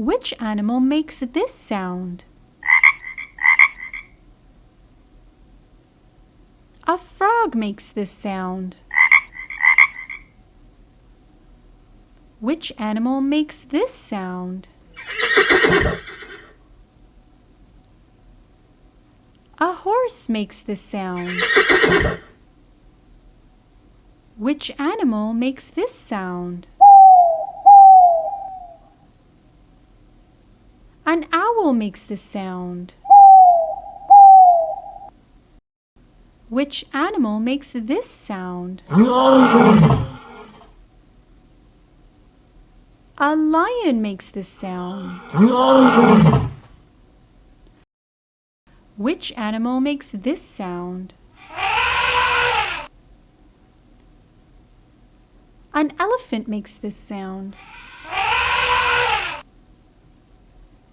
Which animal makes this sound? A frog makes this sound. Which animal makes this sound? A horse makes this sound. Which animal makes this sound? An owl makes this sound. Which animal makes this sound? A lion makes this sound. Which animal makes this sound? An elephant makes this sound.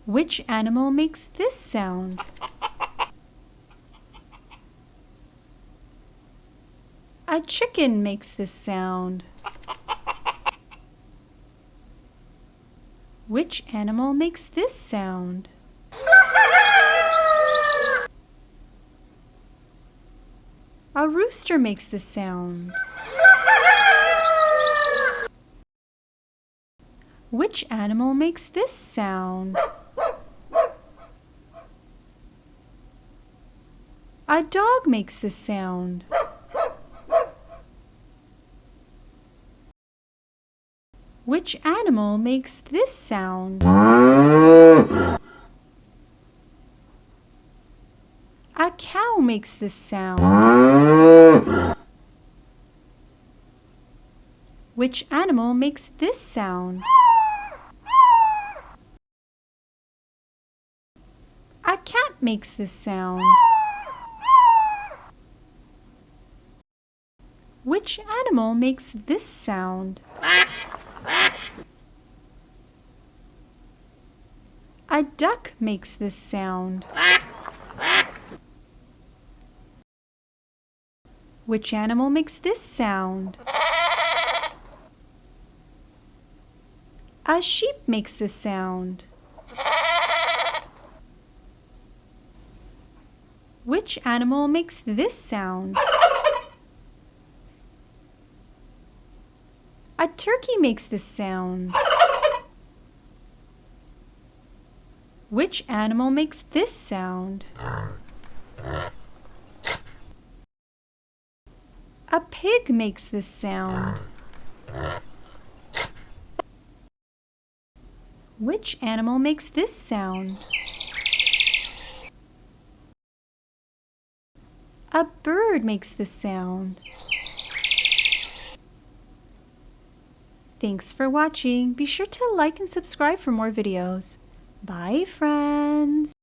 Which animal makes this sound? A chicken makes this sound. Which animal makes this sound? A rooster makes this sound. Which animal makes this sound? A dog makes this sound. Which animal makes this sound? A cow makes this sound. Which animal makes this sound? A cat makes this sound. Which animal makes this sound? A duck makes this sound. Which animal makes this sound? A sheep makes this sound. Which animal makes this sound? A turkey makes this sound. Which animal makes this sound? A pig makes this sound. Which animal makes this sound? A bird makes this sound. Thanks for watching. Be sure to like and subscribe for more videos. Bye, friends.